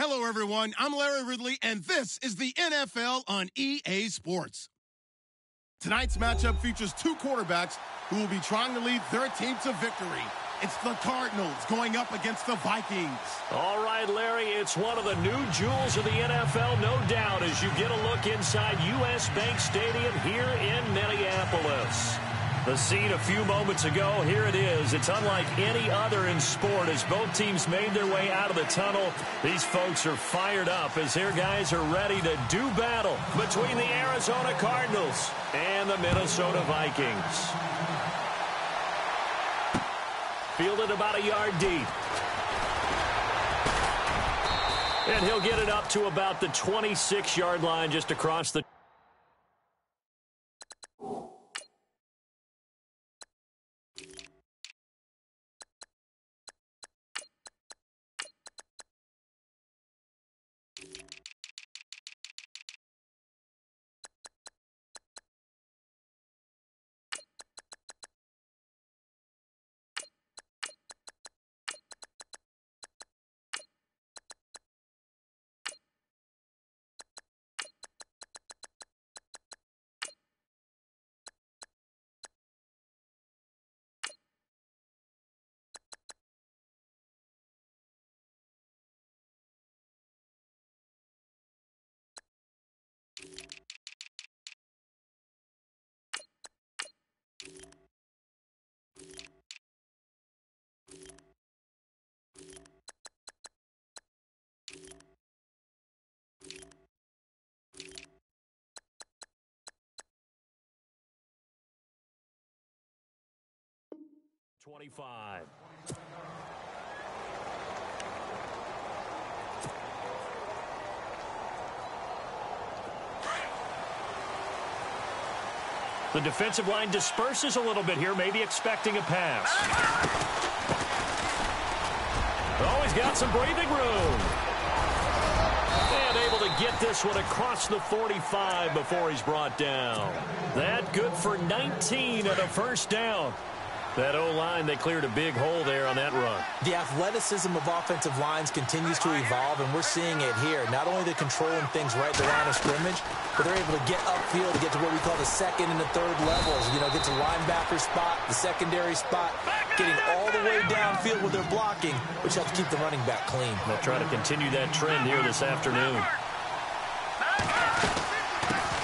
Hello, everyone. I'm Larry Ridley, and this is the NFL on EA Sports. Tonight's matchup features two quarterbacks who will be trying to lead their team to victory. It's the Cardinals going up against the Vikings. All right, Larry, it's one of the new jewels of the NFL, no doubt, as you get a look inside U.S. Bank Stadium here in Minneapolis. The scene a few moments ago, here it is. It's unlike any other in sport as both teams made their way out of the tunnel. These folks are fired up as their guys are ready to do battle between the Arizona Cardinals and the Minnesota Vikings. Fielded about a yard deep. And he'll get it up to about the 26-yard line just across the... .25. The defensive line disperses a little bit here, maybe expecting a pass. Oh, he's got some breathing room. And able to get this one across the 45 before he's brought down. That good for 19 and a first down. That O-line, they cleared a big hole there on that run. The athleticism of offensive lines continues to evolve, and we're seeing it here. Not only they're controlling things right at the line of scrimmage, but they're able to get upfield to get to what we call the second and the third levels. You know, get to linebacker spot, the secondary spot, getting all the way downfield with their blocking, which helps keep the running back clean. They'll try to continue that trend here this afternoon.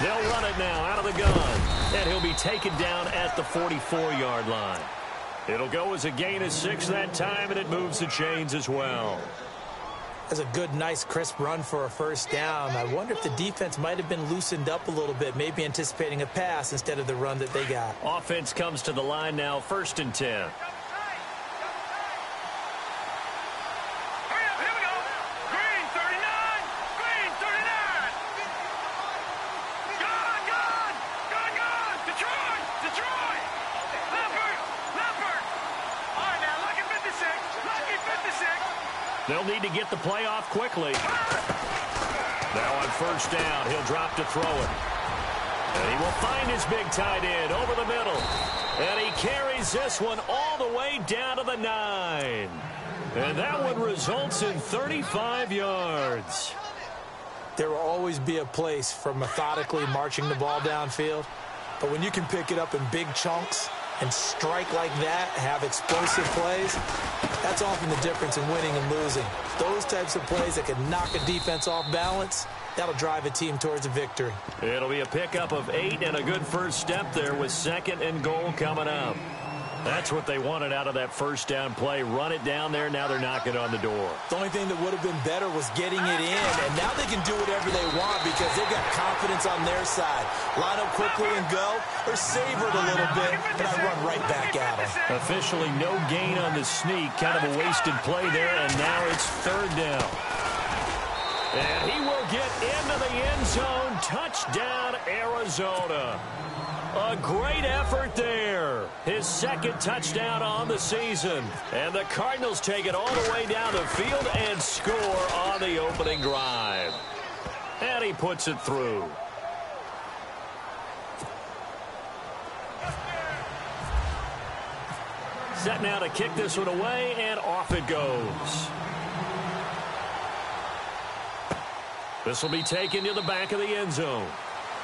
They'll run it now out of the gun. And he'll be taken down at the 44-yard line. It'll go as a gain of 6 that time, and it moves the chains as well. That's a good, nice, crisp run for a first down. I wonder if the defense might have been loosened up a little bit, maybe anticipating a pass instead of the run that they got. Offense comes to the line now, 1st and 10. They'll need to get the play off quickly. Now on 1st down, he'll drop to throw it. And he will find his big tight end over the middle. And he carries this one all the way down to the 9. And that one results in 35 yards. There will always be a place for methodically marching the ball downfield. But when you can pick it up in big chunks and strike like that, have explosive plays, that's often the difference in winning and losing. Those types of plays that can knock a defense off balance, that'll drive a team towards a victory. It'll be a pickup of 8 and a good first step there with 2nd and goal coming up. That's what they wanted out of that first down play. Run it down there. Now they're knocking on the door. The only thing that would have been better was getting it in. And now they can do whatever they want because they've got confidence on their side. Line up quickly and go, or savor it a little bit, and I run right back at them. Officially no gain on the sneak. Kind of a wasted play there, and now it's 3rd down. And he will get into the end zone. Touchdown, Arizona. A great effort there. His 2nd touchdown on the season. And the Cardinals take it all the way down the field and score on the opening drive. And he puts it through. Set now to kick this one away, and off it goes. This will be taken to the back of the end zone.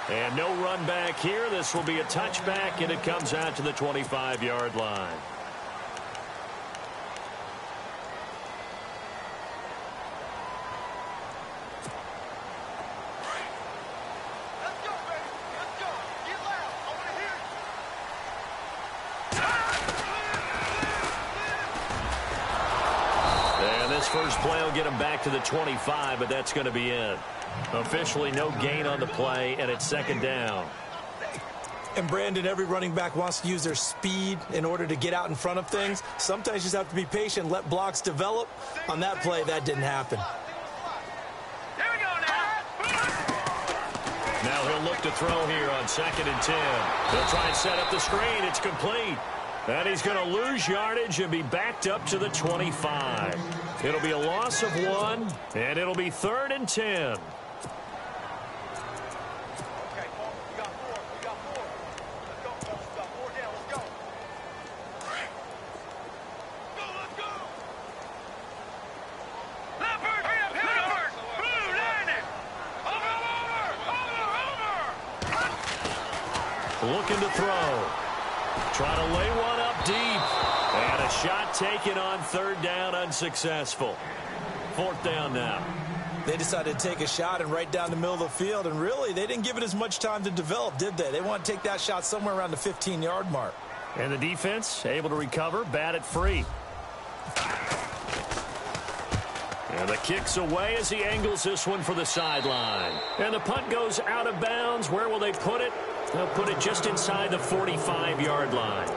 And no run back here. This will be a touchback, and it comes out to the 25-yard line. First play will get him back to the 25, but that's going to be it. Officially no gain on the play, and it's second down. And, Brandon, every running back wants to use their speed in order to get out in front of things. Sometimes you just have to be patient, let blocks develop. On that play, that didn't happen. Here we go now. Now he'll look to throw here on 2nd and 10. He'll try and set up the screen. It's complete. And he's going to lose yardage and be backed up to the 25. It'll be a loss of 1, and it'll be 3rd and 10. Looking to throw. Trying to lay one up deep. And a shot taken on 3rd down, unsuccessful. 4th down now. They decided to take a shot and right down the middle of the field, and really, they didn't give it as much time to develop, did they? They want to take that shot somewhere around the 15-yard mark. And the defense able to recover, bat it free. And the kick's away as he angles this one for the sideline. And the punt goes out of bounds. Where will they put it? They'll put it just inside the 45-yard line.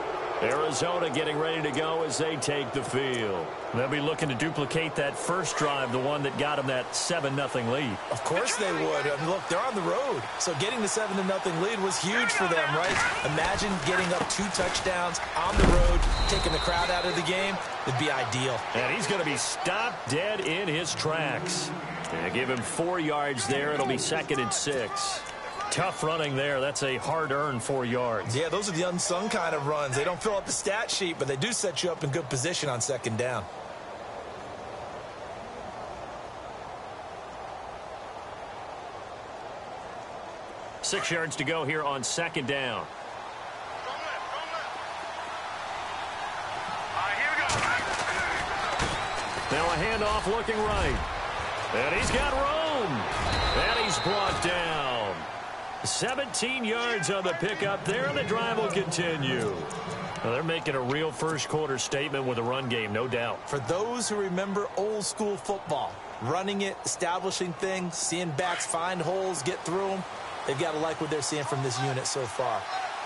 Arizona getting ready to go as they take the field. They'll be looking to duplicate that first drive, the one that got them that 7-0 lead. Of course they would. I mean, look, they're on the road. So getting the 7-0 lead was huge for them, right? Imagine getting up 2 touchdowns on the road, taking the crowd out of the game. It'd be ideal. And he's going to be stopped dead in his tracks. And give him 4 yards there. It'll be 2nd and 6. Tough running there. That's a hard-earned 4 yards. Yeah, those are the unsung kind of runs. They don't fill up the stat sheet, but they do set you up in good position on 2nd down. Six yards to go here on 2nd down. Now a handoff looking right. And he's got room. And he's brought down. 17 yards on the pickup there, and the drive will continue. Well, they're making a real first-quarter statement with a run game, no doubt. For those who remember old-school football, running it, establishing things, seeing backs find holes, get through them, they've got to like what they're seeing from this unit so far.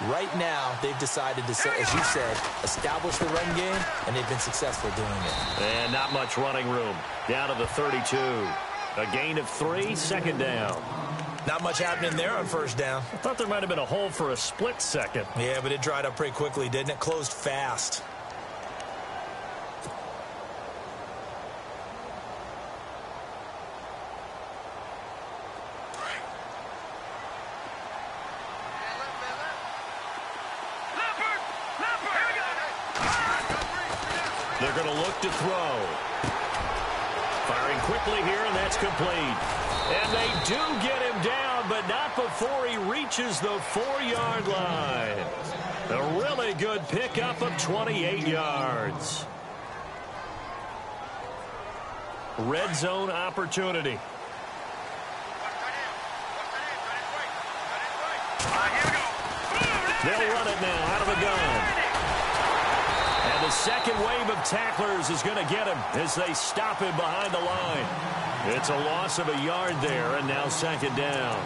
Right now, they've decided to, as you said, establish the run game, and they've been successful doing it. And not much running room. Down to the 32. A gain of 3, 2nd down. Not much happening there on 1st down. I thought there might have been a hole for a split second. Yeah, but it dried up pretty quickly, didn't it? Closed fast. They're going to look to throw. Firing quickly here, and that's complete. And they do get him down, but not before he reaches the 4-yard line. A really good pickup of 28 yards. Red zone opportunity. They'll run it now out of the gun. And the second wave of tacklers is going to get him as they stop him behind the line. It's a loss of a yard there, and now 2nd down.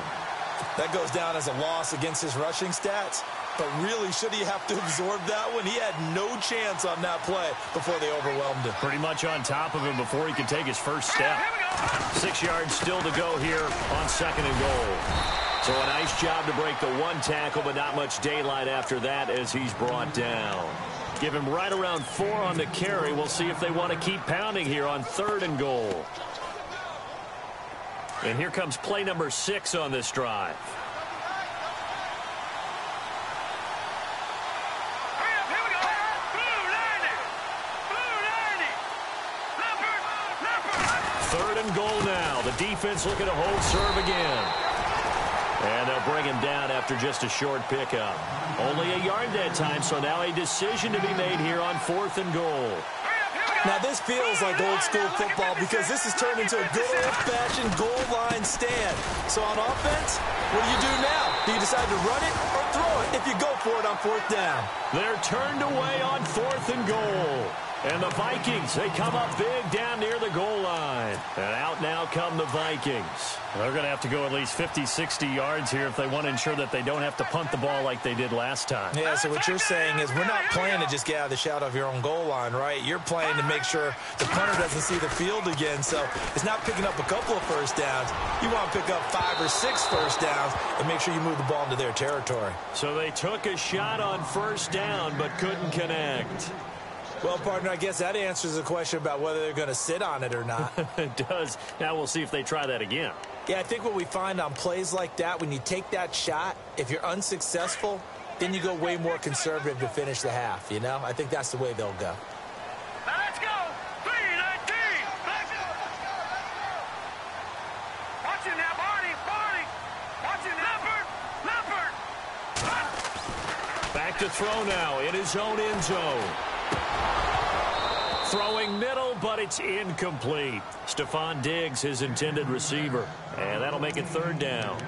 That goes down as a loss against his rushing stats. But really, should he have to absorb that one? He had no chance on that play before they overwhelmed him. Pretty much on top of him before he could take his first step. 6 yards still to go here on 2nd and goal. So a nice job to break the 1 tackle, but not much daylight after that as he's brought down. Give him right around 4 on the carry. We'll see if they want to keep pounding here on 3rd and goal. And here comes play number 6 on this drive. Third and goal now The defense looking to hold serve again. And they'll bring him down after just a short pickup. Only a yard that time, so now a decision to be made here on 4th and goal. Now, this feels like old-school football because this has turned into a good old-fashioned goal line stand. So on offense, what do you do now? Do you decide to run it or throw it if you go for it on 4th down? They're turned away on 4th and goal. And the Vikings, they come up big down near the goal line. And out now come the Vikings. They're going to have to go at least 50, 60 yards here if they want to ensure that they don't have to punt the ball like they did last time. Yeah, so what you're saying is we're not playing to just get out of the shadow of your own goal line, right? You're playing to make sure the punter doesn't see the field again. So it's not picking up a couple of first downs. You want to pick up 5 or 6 first downs and make sure you move the ball into their territory. So they took a shot on first down but couldn't connect. Well, partner, I guess that answers the question about whether they're going to sit on it or not. It does. Now we'll see if they try that again. Yeah, I think what we find on plays like that, when you take that shot, if you're unsuccessful, then you go way more conservative to finish the half, you know? I think that's the way they'll go. Now let's go. 3-19. Watch it now, Barney. Watch it now. Leopard. Back to throw now in his own end zone. Throwing middle, but it's incomplete. Stephon Diggs, his intended receiver. And that'll make it 3rd down.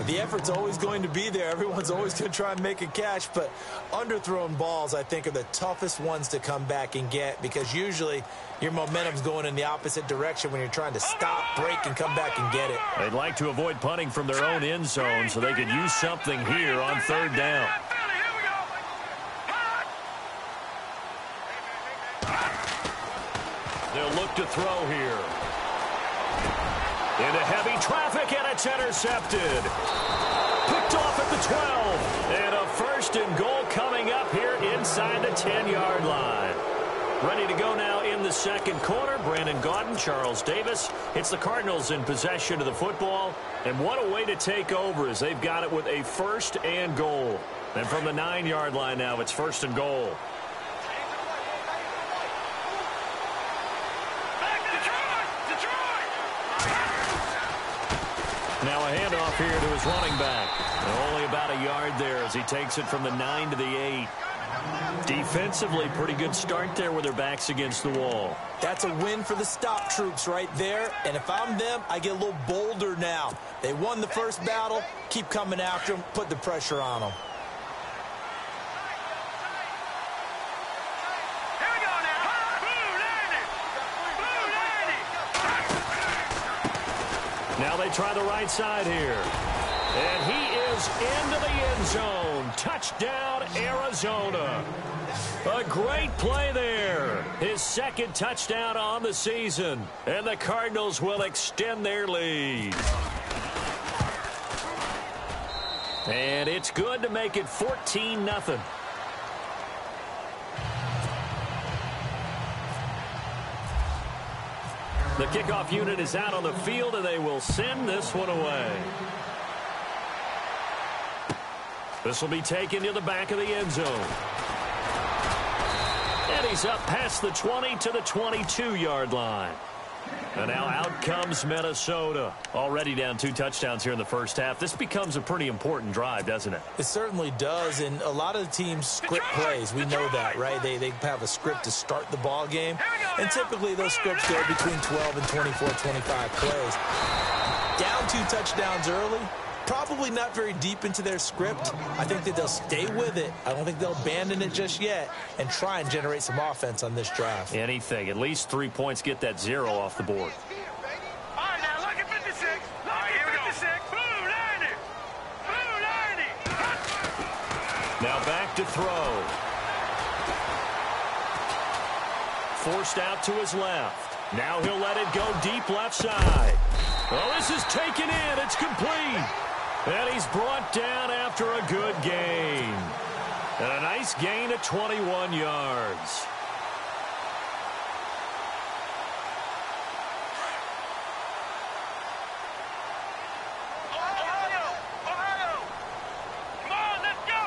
The effort's always going to be there. Everyone's always going to try and make a catch, but underthrown balls, I think, are the toughest ones to come back and get because usually your momentum's going in the opposite direction when you're trying to stop, break, and come back and get it. They'd like to avoid punting from their own end zone so they could use something here on 3rd down. They'll look to throw here. Into heavy traffic, and it's intercepted. Picked off at the 12. And a 1st and goal coming up here inside the 10-yard line. Ready to go now in the 2nd quarter. Brandon Gaudin, Charles Davis. It's the Cardinals in possession of the football. And what a way to take over as they've got it with a 1st and goal. And from the 9-yard line now, it's 1st and goal. Now a handoff here to his running back. And only about a yard there as he takes it from the 9 to the 8. Defensively, pretty good start there with their backs against the wall. That's a win for the stop troops right there. And if I'm them, I get a little bolder now. They won the first battle. Keep coming after them. Put the pressure on them. Now they try the right side here. And he is into the end zone. Touchdown, Arizona. A great play there. His 2nd touchdown on the season. And the Cardinals will extend their lead. And it's good to make it 14-0. The kickoff unit is out on the field, and they will send this one away. This will be taken to the back of the end zone. And he's up past the 20 to the 22-yard line. And now out comes Minnesota. Already down 2 touchdowns here in the first half. This becomes a pretty important drive, doesn't it? It certainly does, and a lot of the teams script plays. We know that, right? They have a script to start the ball game, and typically those scripts go between 12 and 24, 25 plays. Down 2 touchdowns early, probably not very deep into their script. I think that they'll stay with it. I don't think they'll abandon it just yet and try and generate some offense on this drive. Anything. At least 3 points, get that 0 off the board. All right, now look at 56. Look at 56. Blue 90. Blue 90. Now back to throw. Forced out to his left. Now he'll let it go deep left side. Oh, this is taken in. It's complete. And he's brought down after a good gain. And a nice gain of 21 yards. Ohio. Come on, let's go.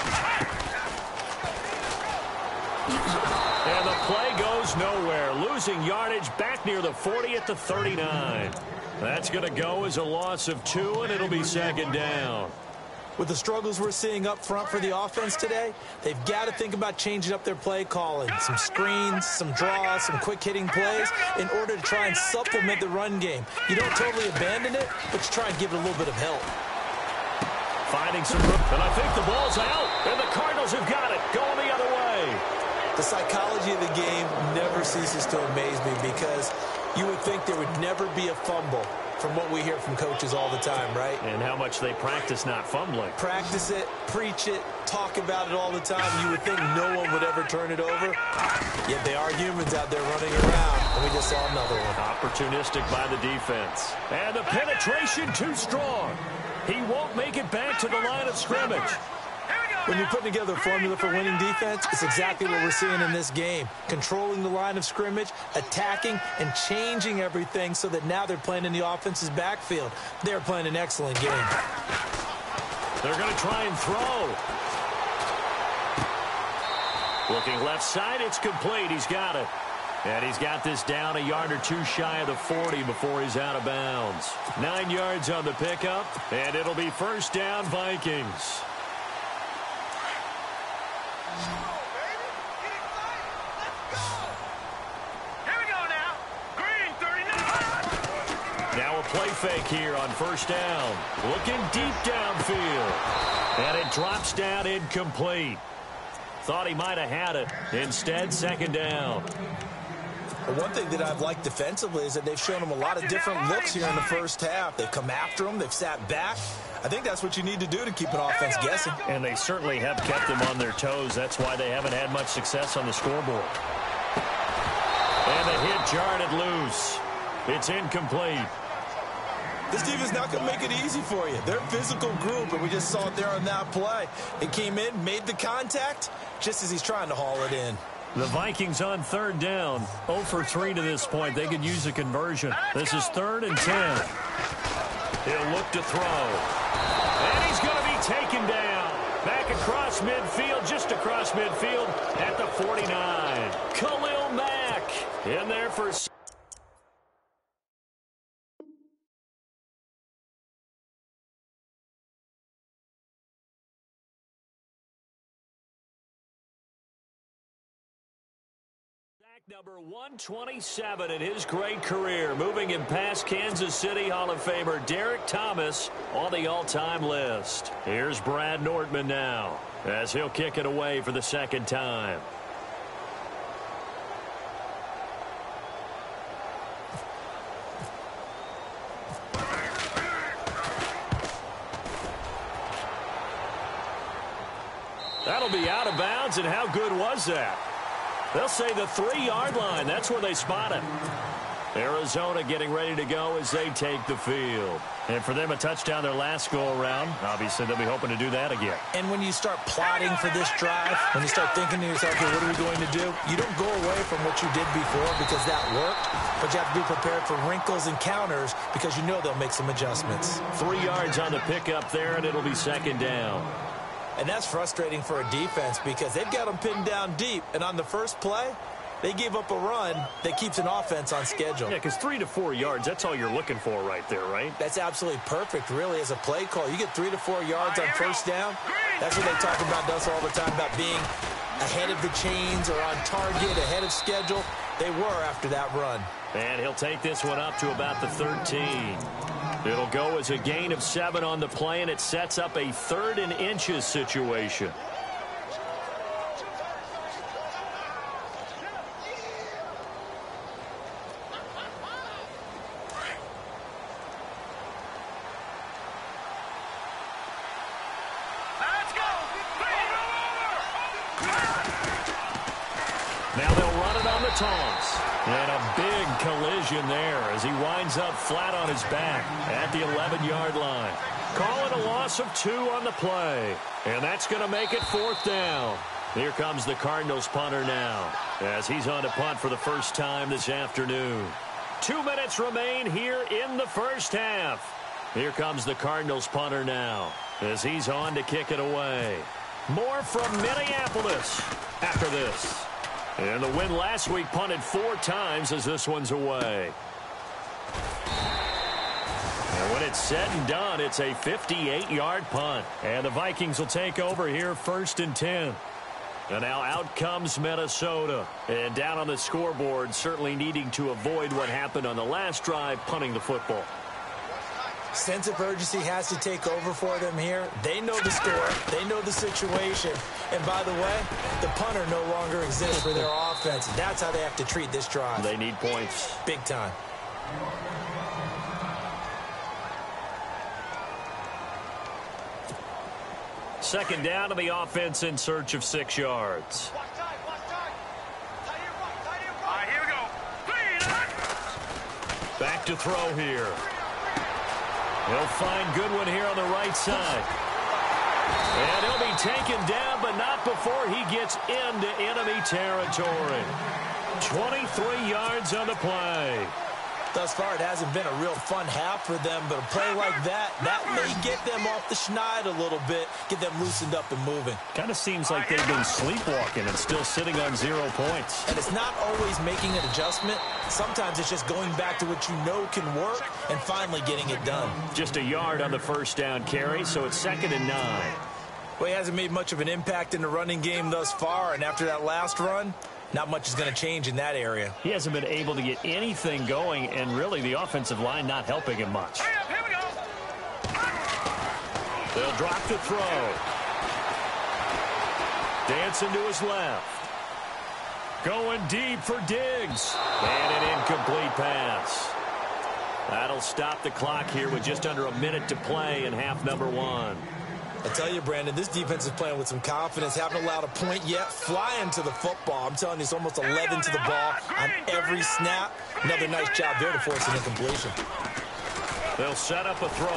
And the play goes nowhere. Losing yardage back near the 40 at the 39. That's going to go as a loss of 2, and it'll be second down. With the struggles we're seeing up front for the offense today, they've got to think about changing up their play calling. Some screens, some draws, some quick-hitting plays in order to try and supplement the run game. You don't totally abandon it, but you try and give it a little bit of help. Finding some room, and I think the ball's out, and the Cardinals have got it, going the other way. The psychology of the game never ceases to amaze me because you would think there would never be a fumble from what we hear from coaches all the time, right? And how much they practice not fumbling. Practice it, preach it, talk about it all the time. You would think no one would ever turn it over. Yet they are humans out there running around, and we just saw another one. Opportunistic by the defense. And the penetration too strong. He won't make it back to the line of scrimmage. When you're putting together a formula for winning defense, it's exactly what we're seeing in this game. Controlling the line of scrimmage, attacking, and changing everything so that now they're playing in the offense's backfield. They're playing an excellent game. They're going to try and throw. Looking left side, it's complete. He's got it. And he's got this down a yard or two shy of the 40 before he's out of bounds. 9 yards on the pickup, and it'll be first down Vikings. Now a play fake here on first down. Looking deep downfield. And it drops down incomplete. Thought he might have had it. Instead, second down. Well, one thing that I've liked defensively is that they've shown him a lot of different looks here in the first half. They've come after him. They've sat back. I think that's what you need to do to keep an offense guessing. And they certainly have kept them on their toes. That's why they haven't had much success on the scoreboard. And the hit jarred it loose. It's incomplete. This defense is not going to make it easy for you. They're a physical group, and we just saw it there on that play. It came in, made the contact, just as he's trying to haul it in. The Vikings on third down. 0 for 3 to this point. They could use a conversion. This is 3rd and 10. He'll look to throw. And he's going to be taken down. Back across midfield, just across midfield at the 49. Khalil Mack in there for... Number 127 in his great career, moving him past Kansas City Hall of Famer Derek Thomas on the all-time list. Here's Brad Nortman now as he'll kick it away for the second time. That'll be out of bounds, and how good was that? They'll say the 3-yard line. That's where they spot it. Arizona getting ready to go as they take the field. And for them, a touchdown their last go-around. Obviously, they'll be hoping to do that again. And when you start plotting for this drive, when you start thinking to yourself, okay, what are we going to do? You don't go away from what you did before because that worked, but you have to be prepared for wrinkles and counters because you know they'll make some adjustments. 3 yards on the pickup there, and it'll be second down. And that's frustrating for a defense because they've got them pinned down deep. And on the first play, they gave up a run that keeps an offense on schedule. Yeah, because 3 to 4 yards, that's all you're looking for right there, right? That's absolutely perfect, really, as a play call. You get 3 to 4 yards on first down. That's what they talk about us all the time, about being ahead of the chains or on target, ahead of schedule. They were after that run. And he'll take this one up to about the 13. It'll go as a gain of 7 on the play, and it sets up a 3rd and inches situation. Now they'll run it on the taunts. And a big collision there as he winds up flat on his back at the 11-yard line. Call it a loss of 2 on the play. And that's going to make it 4th down. Here comes the Cardinals punter now as he's on to punt for the first time this afternoon. 2 minutes remain here in the first half. Here comes the Cardinals punter now as he's on to kick it away. More from Minneapolis after this. And the win last week punted 4 times as this one's away. And when it's said and done, it's a 58-yard punt. And the Vikings will take over here 1st and 10. And now out comes Minnesota. And down on the scoreboard, certainly needing to avoid what happened on the last drive, punting the football. Sense of urgency has to take over for them here. They know the score. They know the situation. And by the way, the punter no longer exists for their offense. That's how they have to treat this drive. They need points. Big time. Second down to the offense in search of 6 yards. All right, here we go. Back to throw here. He'll find Goodwin here on the right side. And he'll be taken down, but not before he gets into enemy territory. 23 yards on the play. Thus far, it hasn't been a real fun half for them, but a play like that may get them off the schneid a little bit, get them loosened up and moving. Kind of seems like they've been sleepwalking and still sitting on 0 points. And it's not always making an adjustment. Sometimes it's just going back to what you know can work and finally getting it done. Just a yard on the first down carry, so it's 2nd and 9. Well, he hasn't made much of an impact in the running game thus far, and after that last run, not much is going to change in that area. He hasn't been able to get anything going, and really the offensive line not helping him much. Here we go. They'll drop the throw. Dancing to his left. Going deep for Diggs. And an incomplete pass. That'll stop the clock here with just under a minute to play in half number 1. I tell you, Brandon, this defense is playing with some confidence. Haven't allowed a point yet. Flying to the football. I'm telling you, it's almost 11 to the ball on every snap. Another nice job there to force an incompletion. They'll set up a throw.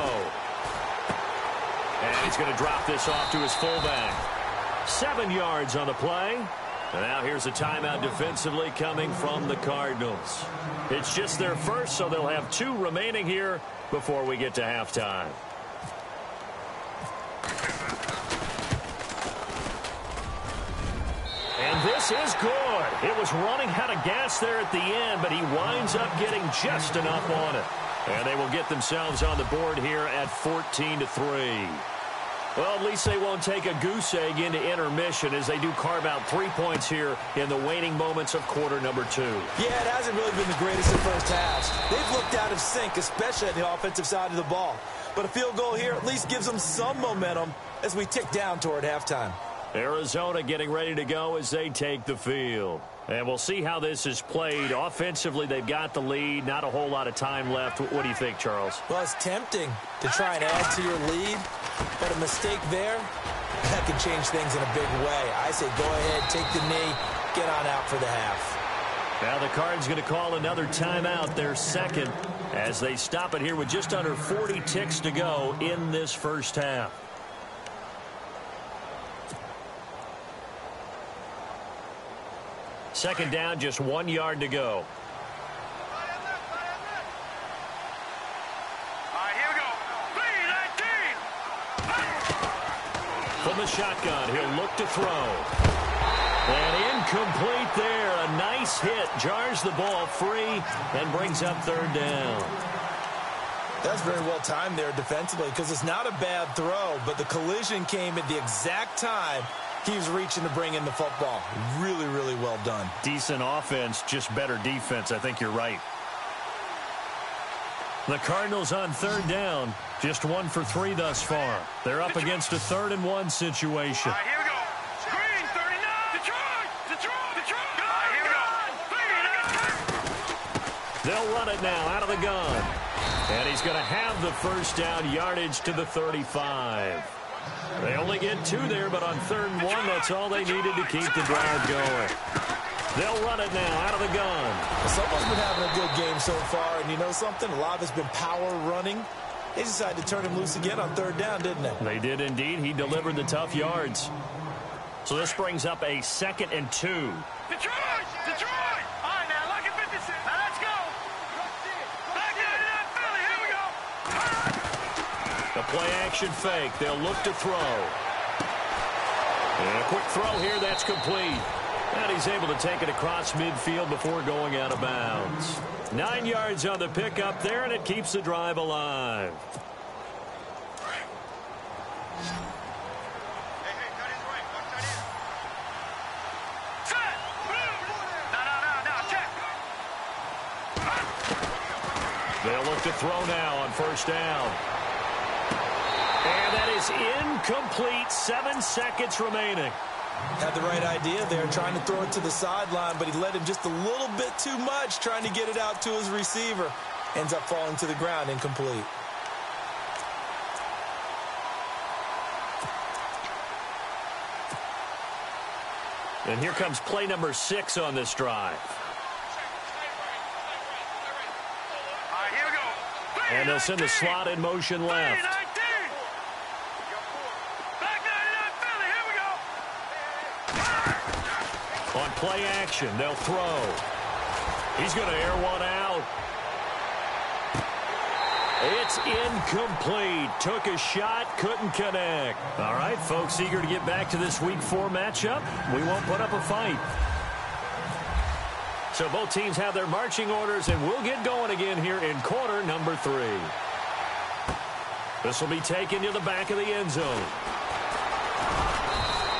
And he's going to drop this off to his fullback. 7 yards on the play. And now here's a timeout defensively coming from the Cardinals. It's just their first, so they'll have 2 remaining here before we get to halftime. And this is good. It was running out of gas there at the end, but he winds up getting just enough on it. And they will get themselves on the board here at 14-3. Well, at least they won't take a goose egg into intermission as they do carve out 3 points here in the waning moments of quarter number 2. Yeah, it hasn't really been the greatest of first halves. They've looked out of sync, especially on the offensive side of the ball. But a field goal here at least gives them some momentum as we tick down toward halftime. Arizona getting ready to go as they take the field. And we'll see how this is played. Offensively, they've got the lead. Not a whole lot of time left. What do you think, Charles? Well, it's tempting to try and add to your lead, but a mistake there, that can change things in a big way. I say go ahead, take the knee, get on out for the half. Now the Cards going to call another timeout, their second, as they stop it here with just under 40 ticks to go in this first half. Second down, just 1 yard to go. All right, here we go. 3-19. From the shotgun, he'll look to throw. And incomplete there. A nice hit. Jars the ball free and brings up 3rd down. That's very well timed there defensively because it's not a bad throw, but the collision came at the exact time he was reaching to bring in the football. Really, really well done. Decent offense, just better defense. I think you're right. The Cardinals on 3rd down, just 1 for 3 thus far. They're up against a 3rd and 1 situation. All right, here we go. Screen 39. Detroit. All right, here we go. They'll run it now out of the gun. And he's going to have the first down, yardage to the 35. They only get 2 there, but on 3rd and 1, that's all they needed to keep the drive going. They'll run it now out of the gun. Someone's been having a good game so far, and you know something? A lot of it's been power running. They decided to turn him loose again on 3rd down, didn't they? They did indeed. He delivered the tough yards. So this brings up a 2nd and 2. Detroit. All right, now, look at 56. Now, let's go. Back into that Philly. Here we go. The play action fake. They'll look to throw. And a quick throw here. That's complete. And he's able to take it across midfield before going out of bounds. 9 yards on the pickup there, and it keeps the drive alive. They'll look to throw now on first down. And that is incomplete. 7 seconds remaining. Had the right idea there, trying to throw it to the sideline, but he led him just a little bit too much, trying to get it out to his receiver. Ends up falling to the ground, incomplete. And here comes play number 6 on this drive. And they'll send the slot in motion left. On play action, they'll throw. He's going to air one out. It's incomplete. Took a shot, couldn't connect. All right, folks, eager to get back to this Week 4 matchup. We won't put up a fight. So both teams have their marching orders, and we'll get going again here in quarter number 3. This will be taken to the back of the end zone.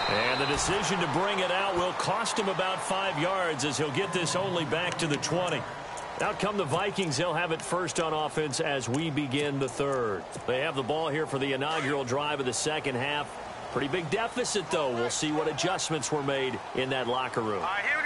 And the decision to bring it out will cost him about 5 yards as he'll get this only back to the 20. Out come the Vikings. They'll have it first on offense as we begin the third. They have the ball here for the inaugural drive of the second half. Pretty big deficit, though. We'll see what adjustments were made in that locker room.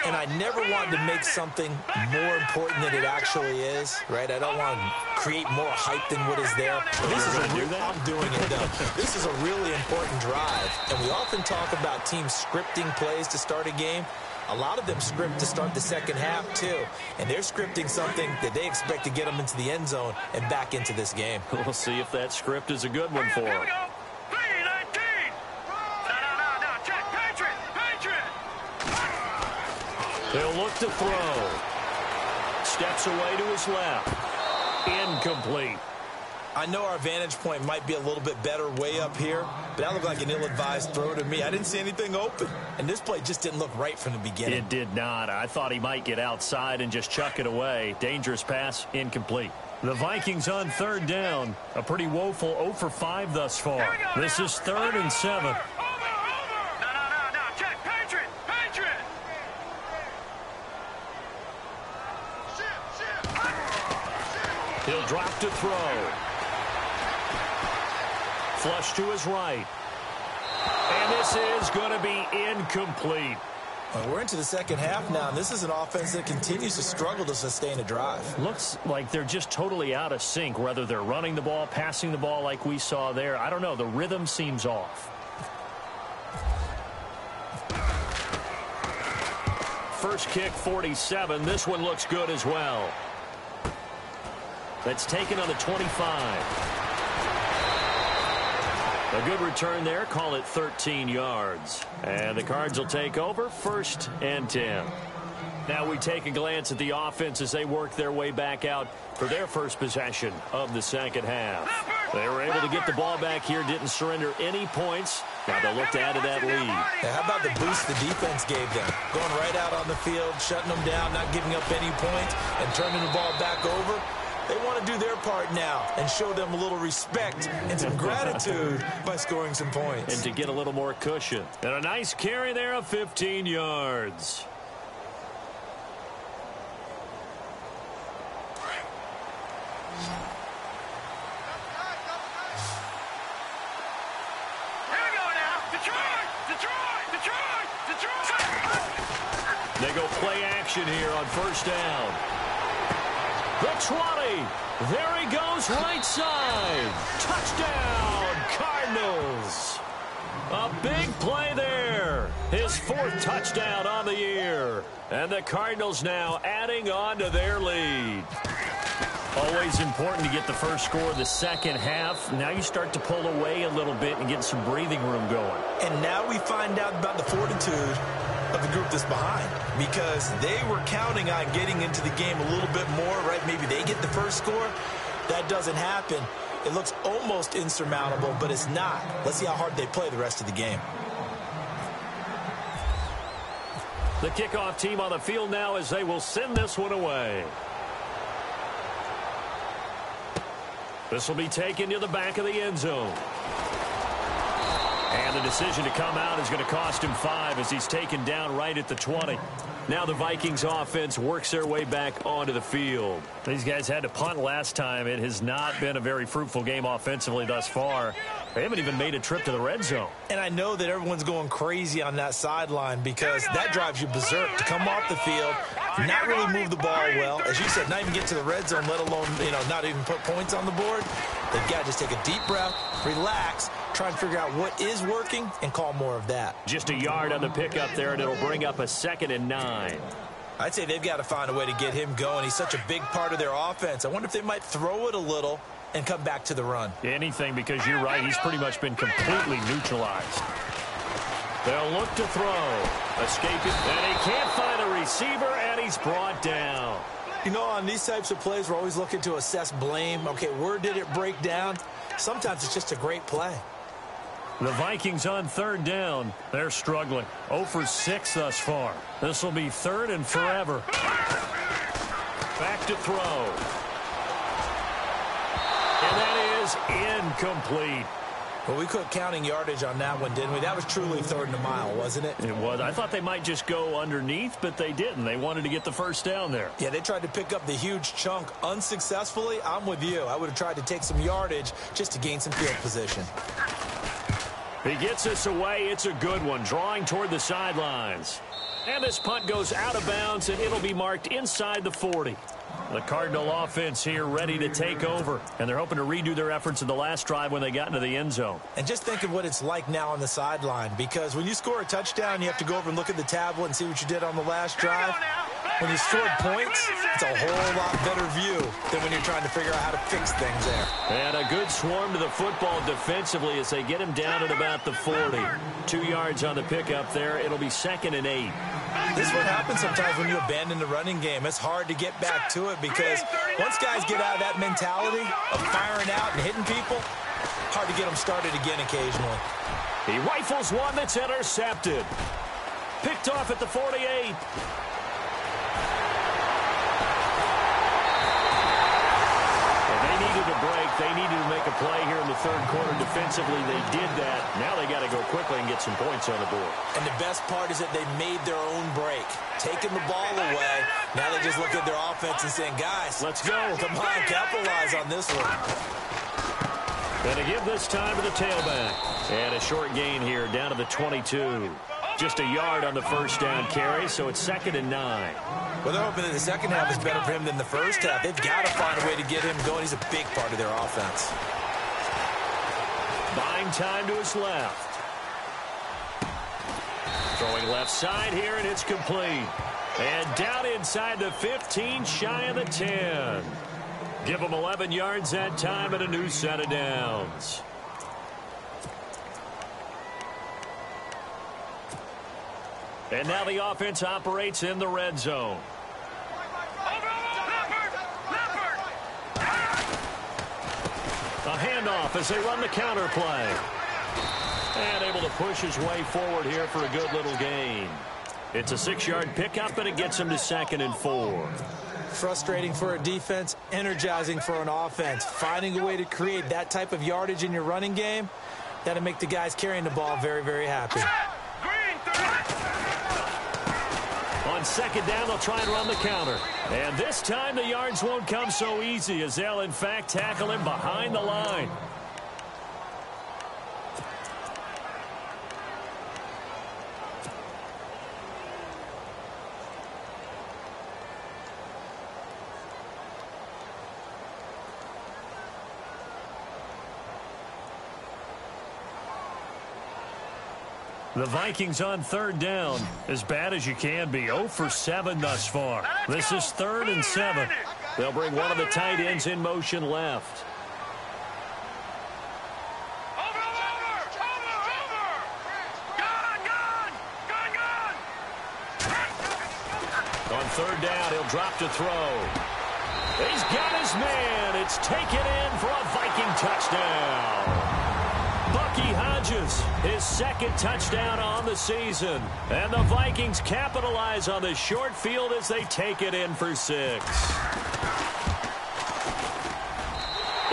And I never wanted to make something more important than it actually is, right? I don't want to create more hype than what is there. This is I'm doing it, though. This is a really important drive. And we often talk about teams scripting plays to start a game. A lot of them script to start the second half, too. And they're scripting something that they expect to get them into the end zone and back into this game. We'll see if that script is a good one for them. They'll look to throw. Steps away to his left. Incomplete. I know our vantage point might be a little bit better way up here, but that looked like an ill-advised throw to me. I didn't see anything open, and this play just didn't look right from the beginning. It did not. I thought he might get outside and just chuck it away. Dangerous pass, incomplete. The Vikings on third down. A pretty woeful 0 for 5 thus far. This is 3rd and 7. He'll drop to throw. Flush to his right. And this is going to be incomplete. We're into the second half now, and this is an offense that continues to struggle to sustain a drive. Looks like they're just totally out of sync, whether they're running the ball, passing the ball like we saw there. I don't know. The rhythm seems off. First kick, 47. This one looks good as well. That's taken on the 25. A good return there. Call it 13 yards. And the Cards will take over 1st and 10. Now we take a glance at the offense as they work their way back out for their first possession of the second half. They were able to get the ball back here, didn't surrender any points. Now they'll look to add to that lead. Yeah, how about the boost the defense gave them? Going right out on the field, shutting them down, not giving up any points, and turning the ball back over. They want to do their part now and show them a little respect and some gratitude by scoring some points. And to get a little more cushion. And a nice carry there of 15 yards. They go play action here on first down. The 20. There he goes, right side. Touchdown, Cardinals. A big play there. His 4th touchdown on the year. And the Cardinals now adding on to their lead. Always important to get the first score of the second half. Now you start to pull away a little bit and get some breathing room going. And now we find out about the fortitude of the group that's behind, because they were counting on getting into the game a little bit more, right? Maybe they get the first score. That doesn't happen. It looks almost insurmountable, but it's not. Let's see how hard they play the rest of the game. The kickoff team on the field now as they will send this one away. This will be taken to the back of the end zone. And the decision to come out is going to cost him 5 as he's taken down right at the 20. Now the Vikings offense works their way back onto the field. These guys had to punt last time. It has not been a very fruitful game offensively thus far. They haven't even made a trip to the red zone. And I know that everyone's going crazy on that sideline because that drives you berserk to come off the field, not really move the ball well. As you said, not even get to the red zone, let alone, not even put points on the board. They've got to just take a deep breath, relax, try and figure out what is working and call more of that. Just a yard on the pickup there, and it'll bring up a 2nd and 9. I'd say they've got to find a way to get him going. He's such a big part of their offense. I wonder if they might throw it a little and come back to the run. Anything, because you're right. He's pretty much been completely neutralized. They'll look to throw. Escaping. And he can't find a receiver, and he's brought down. On these types of plays, we're always looking to assess blame. Okay, where did it break down? Sometimes it's just a great play. The Vikings on 3rd down. They're struggling. 0 for 6 thus far. This will be 3rd and forever. Back to throw. And that is incomplete. Well, we quit counting yardage on that one, didn't we? That was truly 3rd and a mile, wasn't it? It was. I thought they might just go underneath, but they didn't. They wanted to get the first down there. Yeah, they tried to pick up the huge chunk unsuccessfully. I'm with you. I would have tried to take some yardage just to gain some field position. He gets this away. It's a good one, drawing toward the sidelines. And this punt goes out of bounds, and it'll be marked inside the 40. The Cardinal offense here ready to take over, and they're hoping to redo their efforts in the last drive when they got into the end zone. And just think of what it's like now on the sideline, because when you score a touchdown, you have to go over and look at the tablet and see what you did on the last drive. When you scored points, it's a whole lot better view than when you're trying to figure out how to fix things there. And a good swarm to the football defensively as they get him down at about the 40. 2 yards on the pickup there. It'll be 2nd and 8. This is what happens sometimes when you abandon the running game. It's hard to get back to it because once guys get out of that mentality of firing out and hitting people, hard to get them started again occasionally. He rifles one that's intercepted. Picked off at the 48. Needed a break. They needed to make a play here in the 3rd quarter defensively. They did that. Now they got to go quickly and get some points on the board. And the best part is that they made their own break, taking the ball away. Now they just look at their offense and saying, guys, let's go. Come on, capitalize on this one. Going to give this time to the tailback. And a short gain here down to the 22. Just a yard on the first down carry, so it's 2nd and 9. Well, they're hoping that the second half is better for him than the first half. They've got to find a way to get him going. He's a big part of their offense. Buying time to his left. Throwing left side here, and it's complete. And down inside the 15, shy of the 10. Give him 11 yards that time and a new set of downs. And now the offense operates in the red zone. A handoff as they run the counter play. And able to push his way forward here for a good little gain. It's a 6-yard pickup, and it gets him to 2nd and 4. Frustrating for a defense, energizing for an offense. Finding a way to create that type of yardage in your running game, that'll make the guys carrying the ball very, very happy. On 2nd down, they'll try and run the counter. And this time, the yards won't come so easy as they'll, in fact, tackle him behind the line. The Vikings on 3rd down, as bad as you can be. 0 for 7 thus far. This is 3rd and 7. They'll bring one of the tight ends in motion left. On 3rd down, he'll drop to throw. He's got his man. It's taken in for a Viking touchdown. Bucky Hodges Hodges, his second touchdown on the season. And the Vikings capitalize on the short field as they take it in for 6.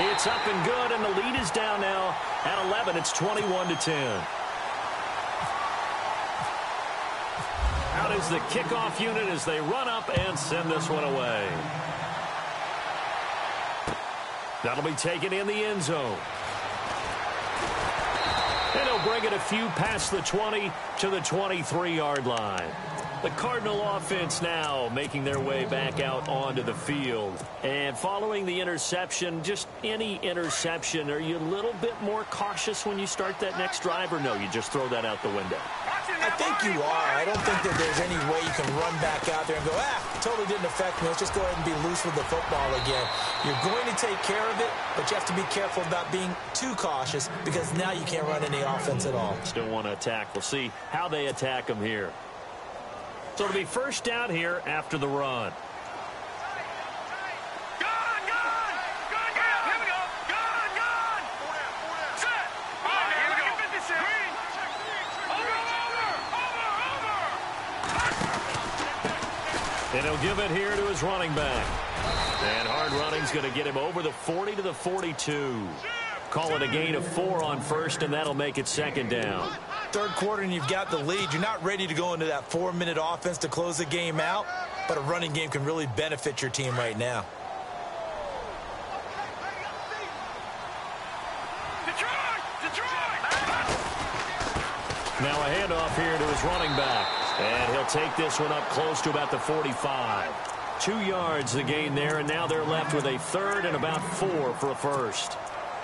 It's up and good, and the lead is down now at 11. It's 21-10. Out is the kickoff unit as they run up and send this one away. That'll be taken in the end zone. And he'll bring it a few past the 20 to the 23-yard line. The Cardinal offense now making their way back out onto the field. And following the interception, just any interception, are you a little bit more cautious when you start that next drive, or no, you just throw that out the window? I think you are. I don't think that there's any way you can run back out there and go, totally didn't affect me. Let's just go ahead and be loose with the football again. You're going to take care of it, but you have to be careful about being too cautious because now you can't run any offense at all. Still want to attack. We'll see how they attack them here. So it'll be first down here after the run. And he'll give it here to his running back. And hard running's going to get him over the 40 to the 42. Call it a gain of 4 on first, and that'll make it second down. Third quarter and you've got the lead. You're not ready to go into that 4-minute offense to close the game out, but a running game can really benefit your team right now. Now a handoff here to his running back. And he'll take this one up close to about the 45. 2 yards the gain there, and now they're left with a third and about 4 for a first.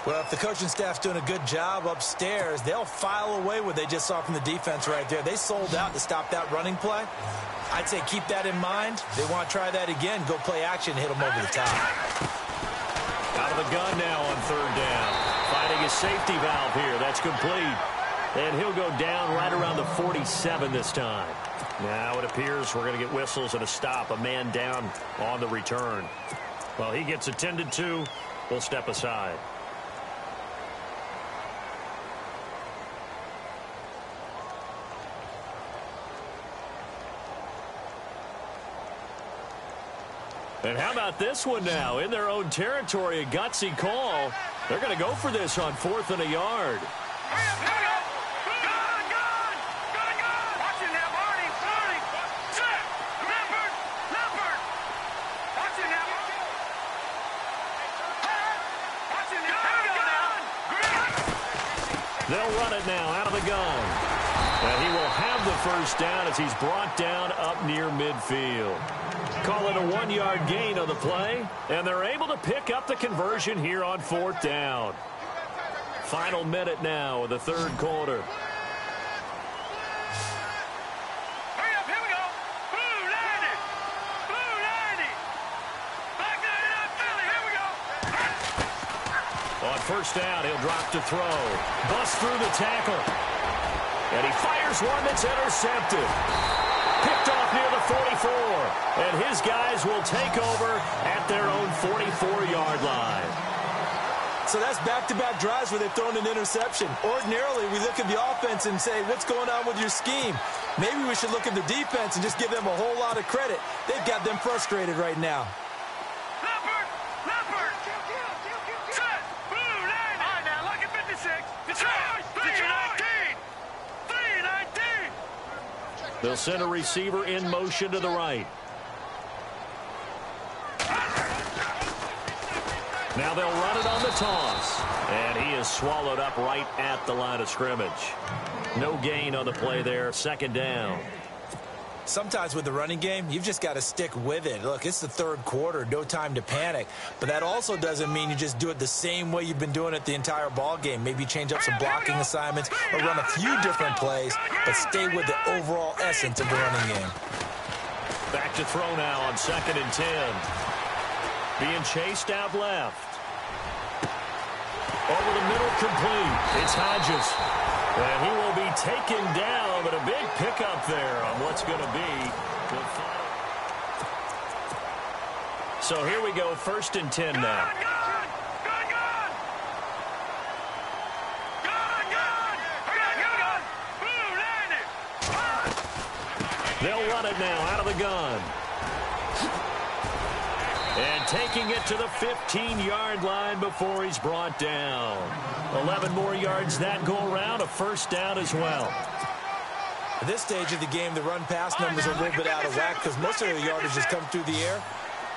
Well, if the coaching staff's doing a good job upstairs, they'll file away what they just saw from the defense right there. They sold out to stop that running play. I'd say keep that in mind. They want to try that again, go play action, hit them over the top. Out of the gun now on third down. Finding his safety valve here. That's complete. And he'll go down right around the 47 this time. Now it appears we're going to get whistles and a stop. A man down on the return. Well, he gets attended to. We'll step aside. And how about this one now? In their own territory, a gutsy call. They're going to go for this on 4th and a yard. They'll run it now out of the gun. And he will have the first down as he's brought down up near midfield. Call it a 1-yard gain on the play, and they're able to pick up the conversion here on 4th down. Final minute now of the third quarter. Hurry up, here we go. Blue 90. Blue 90. Back there in Philly, here we go. On first down, he'll drop to throw. Bust through the tackle. And he fires one that's intercepted. Picked off near the 44. And his guys will take over at their own 44-yard line. So that's back-to-back drives where they've thrown an interception. Ordinarily, we look at the offense and say, what's going on with your scheme? Maybe we should look at the defense and just give them a whole lot of credit. They've got them frustrated right now. Leopard. Set. Blue 90. All right, now look at 56. It's right. 319. 319. They'll send a receiver in motion to the right. Now they'll run it on the toss. And he is swallowed up right at the line of scrimmage. No gain on the play there. Second down. Sometimes with the running game, you've just got to stick with it. Look, it's the third quarter, no time to panic. But that also doesn't mean you just do it the same way you've been doing it the entire ball game. Maybe change up some blocking assignments or run a few different plays, but stay with the overall essence of the running game. Back to throw now on 2nd and 10. Being chased out left. Over the middle, complete. It's Hodges. And he will be taken down, but a big pickup there on what's going to be the final. So here we go, 1st and 10 now. They'll run it now out of the gun. And taking it to the 15-yard line before he's brought down. 11 more yards that go around, a first down as well. At this stage of the game, the run-pass numbers are a little bit out of whack because most of the yardage has come through the air.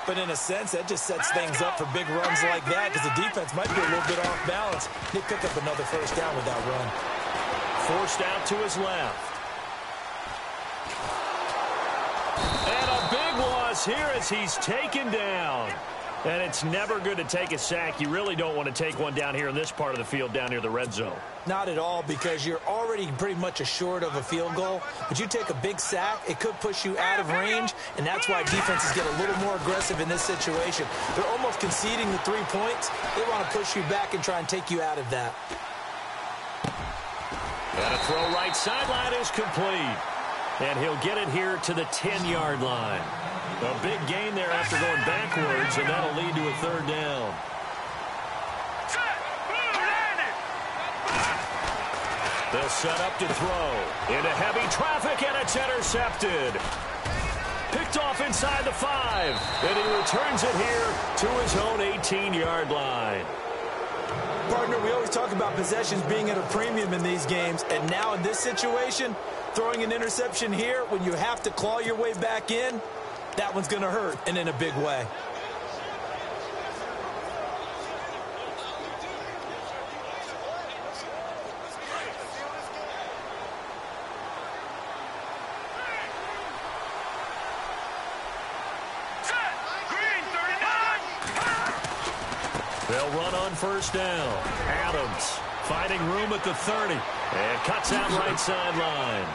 But in a sense, that just sets things up for big runs like that because the defense might be a little bit off balance. They pick up another first down with that run. Forced out to his left. And a big loss here as he's taken down. And it's never good to take a sack. You really don't want to take one down here in this part of the field down near the red zone. Not at all, because you're already pretty much assured of a field goal. But you take a big sack, it could push you out of range, and that's why defenses get a little more aggressive in this situation. They're almost conceding the 3 points. They want to push you back and try and take you out of that. And a throw right sideline is complete. And he'll get it here to the 10-yard line. A big gain there after going backwards, and that'll lead to a third down. They'll set up to throw. Into heavy traffic, and it's intercepted. Picked off inside the 5. And he returns it here to his own 18-yard line. Partner, we always talk about possessions being at a premium in these games, and now in this situation, throwing an interception here when you have to claw your way back in, that one's going to hurt, and in a big way. They'll run on first down. Adams finding room at the 30 and cuts out right sideline.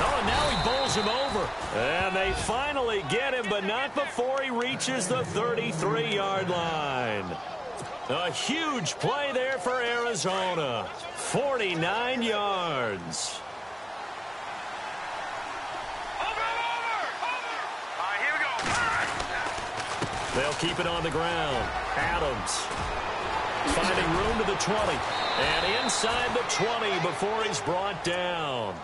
Oh, and now he bowls him over. And they finally get him, but not before he reaches the 33-yard line. A huge play there for Arizona. 49 yards. They'll keep it on the ground. Adams finding room to the 20. And inside the 20 before he's brought down.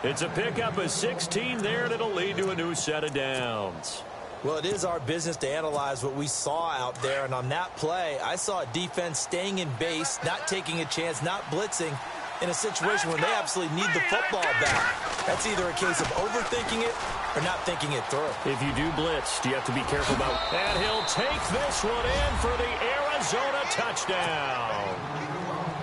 It's a pickup of 16 there, and it'll lead to a new set of downs. Well, it is our business to analyze what we saw out there. And on that play, I saw a defense staying in base, not taking a chance, not blitzing, in a situation where they absolutely need the football back. That's either a case of overthinking it or not thinking it through. If you do blitz, do you have to be careful about... And he'll take this one in for the Arizona touchdown.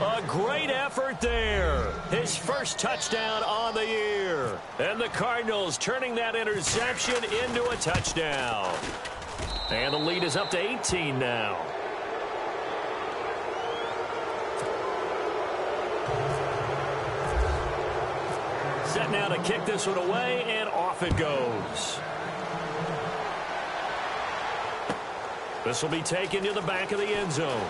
A great effort there. His first touchdown on the year. And the Cardinals turning that interception into a touchdown. And the lead is up to 18 now. Set now to kick this one away, and off it goes. This will be taken to the back of the end zone.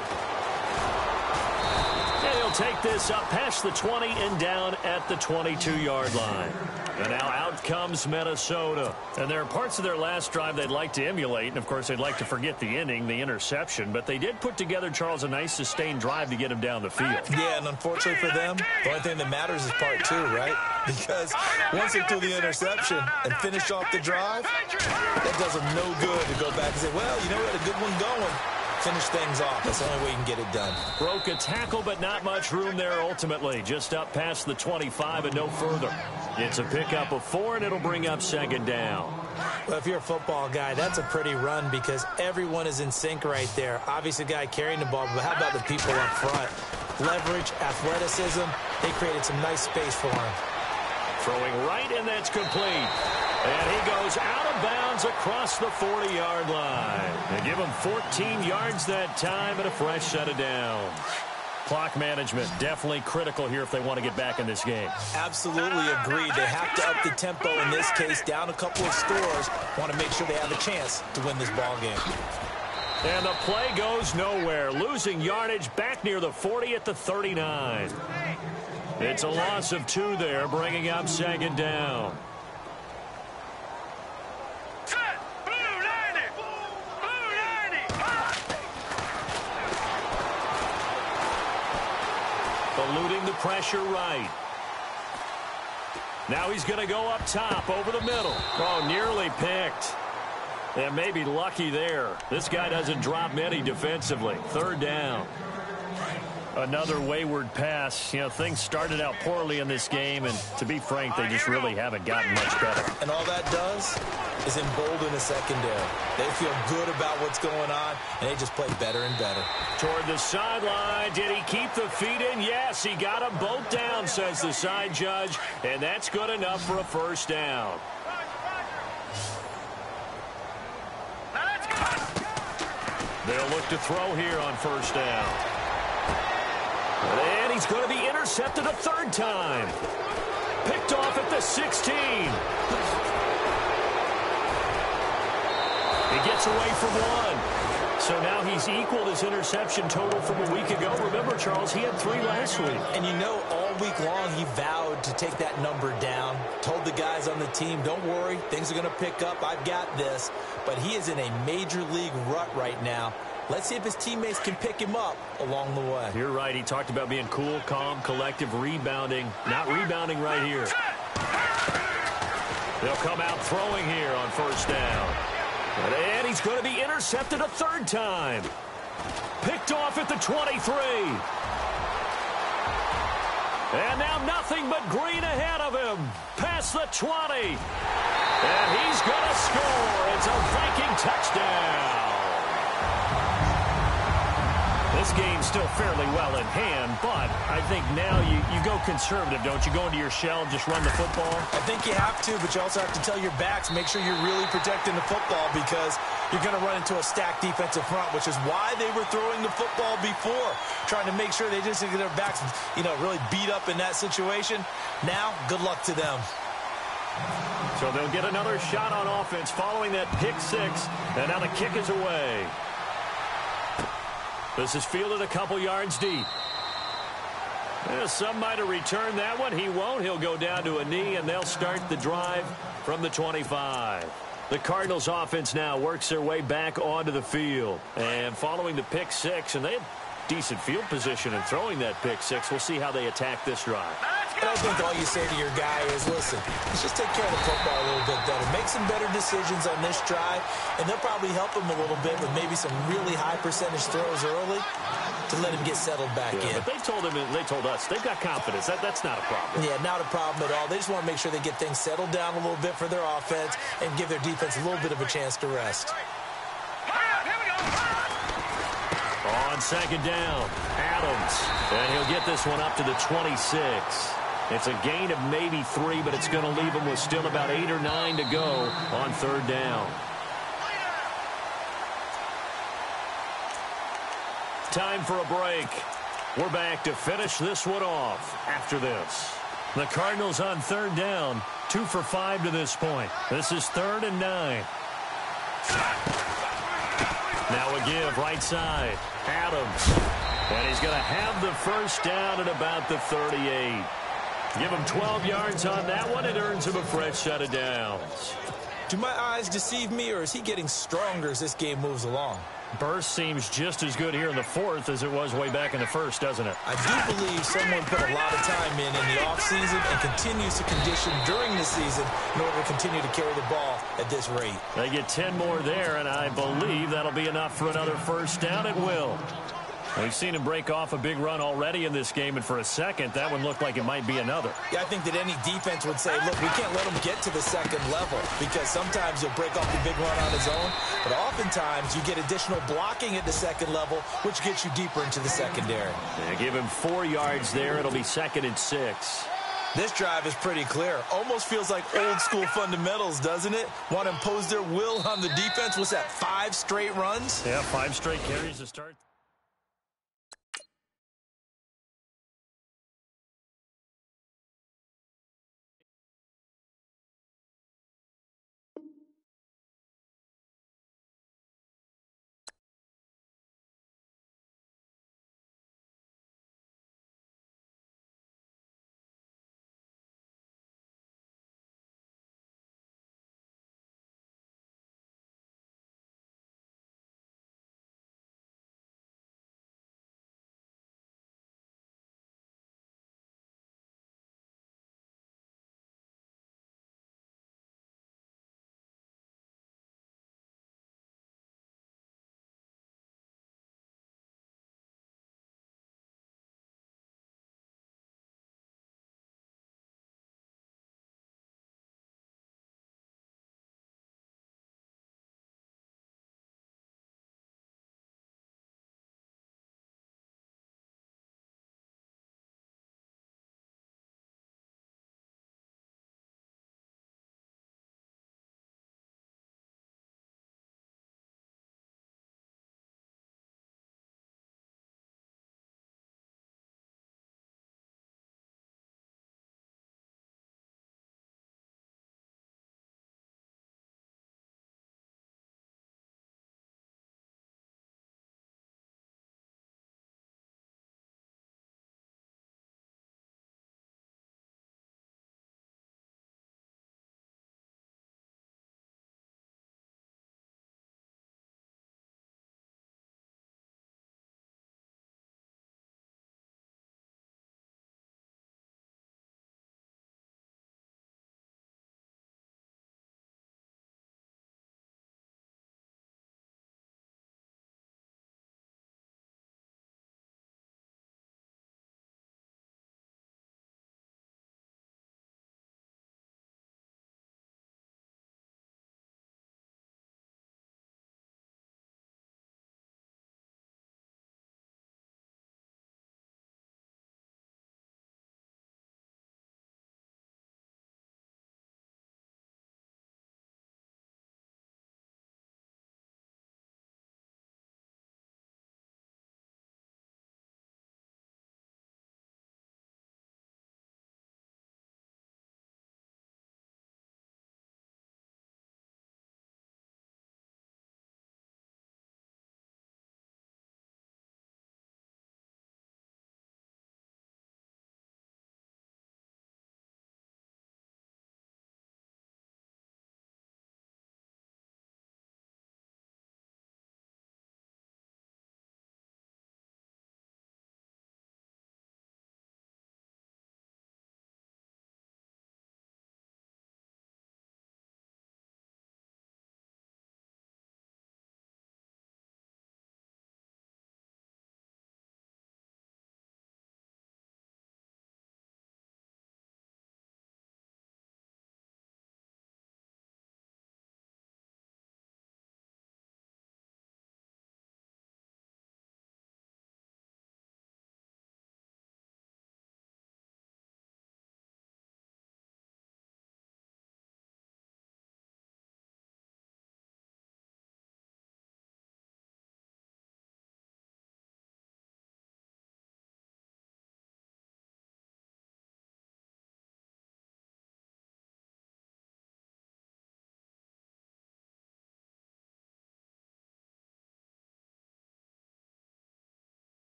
And he'll take this up past the 20 and down at the 22-yard line. And now out comes Minnesota. And there are parts of their last drive they'd like to emulate. And, of course, they'd like to forget the inning, the interception. But they did put together, Charles, a nice sustained drive to get him down the field. Yeah, and unfortunately for them, the only thing that matters is part 2, right? Because once they threw the interception and finished off the drive, that does them no good to go back and say, well, you know, we had a good one going. Finish things off. That's the only way you can get it done. Broke a tackle, but not much room there ultimately. Just up past the 25 and no further. It's a pickup of 4, and it'll bring up second down. Well, if you're a football guy, that's a pretty run because everyone is in sync right there. Obviously, the guy carrying the ball, but how about the people up front? Leverage, athleticism, they created some nice space for him. Throwing right, and that's complete. And he goes out of bounds across the 40-yard line. They give him 14 yards that time and a fresh set of downs. Clock management definitely critical here if they want to get back in this game. Absolutely agreed. They have to up the tempo in this case, down a couple of scores. Want to make sure they have a chance to win this ball game. And the play goes nowhere. Losing yardage back near the 40 at the 39. It's a loss of 2 there, bringing up second down. Eluding the pressure right. Now he's going to go up top over the middle. Oh, nearly picked. And maybe lucky there. This guy doesn't drop many defensively. Third down. Another wayward pass. You know, things started out poorly in this game, and to be frank, they just really haven't gotten much better. And all that does is embolden a secondary. They feel good about what's going on, and they just play better and better. Toward the sideline. Did he keep the feet in? Yes, he got them both down, says the side judge, and that's good enough for a first down. They'll look to throw here on first down. And he's going to be intercepted a third time. Picked off at the 16. He gets away from one. So now he's equaled his interception total from a week ago. Remember, Charles, he had 3 last week. And you know, all week long he vowed to take that number down. Told the guys on the team, don't worry, things are going to pick up. I've got this. But he is in a major league rut right now. Let's see if his teammates can pick him up along the way. You're right. He talked about being cool, calm, collective, rebounding. Not rebounding right here. They'll come out throwing here on first down. And he's going to be intercepted a third time. Picked off at the 23. And now nothing but green ahead of him. Past the 20. And he's going to score. It's a Viking touchdown. This game's still fairly well in hand, but I think now you go conservative, don't you? Go into your shell and just run the football? I think you have to, but you also have to tell your backs, make sure you're really protecting the football because you're going to run into a stacked defensive front, which is why they were throwing the football before, trying to make sure they just get their backs, really beat up in that situation. Now, good luck to them. So they'll get another shot on offense following that pick 6, and now the kick is away. This is fielded a couple yards deep. Some might have returned that one. He won't. He'll go down to a knee, and they'll start the drive from the 25. The Cardinals offense now works their way back onto the field. And following the pick 6, and they have decent field position in throwing that pick 6. We'll see how they attack this drive. And I think all you say to your guy is, listen, let's just take care of the football a little bit better. Make some better decisions on this drive, and they'll probably help him a little bit with maybe some really high percentage throws early to let him get settled back in. But they told us, they've got confidence. That's not a problem. Yeah, not a problem at all. They just want to make sure they get things settled down a little bit for their offense and give their defense a little bit of a chance to rest. On second down, Adams. And he'll get this one up to the 26. It's a gain of maybe 3, but it's going to leave him with still about 8 or 9 to go on third down. Time for a break. We're back to finish this one off after this. The Cardinals on third down, 2 for 5 to this point. This is 3rd and 9. Now a give right side. Adams. And he's going to have the first down at about the 38. Give him 12 yards on that one. It earns him a fresh set of downs. Do my eyes deceive me, or is he getting stronger as this game moves along? Burst seems just as good here in the 4th as it was way back in the 1st, doesn't it? I do believe someone put a lot of time in the offseason and continues to condition during the season in order to continue to carry the ball at this rate. They get 10 more there, and I believe that'll be enough for another first down. It will. We've seen him break off a big run already in this game, and for a second, that one looked like it might be another. Yeah, I think that any defense would say, look, we can't let him get to the second level because sometimes he'll break off the big run on his own, but oftentimes you get additional blocking at the second level, which gets you deeper into the secondary. Yeah, give him 4 yards there. It'll be 2nd and 6. This drive is pretty clear. Almost feels like old school fundamentals, doesn't it? Want to impose their will on the defense. What's that, 5 straight runs? Yeah, 5 straight carries to start.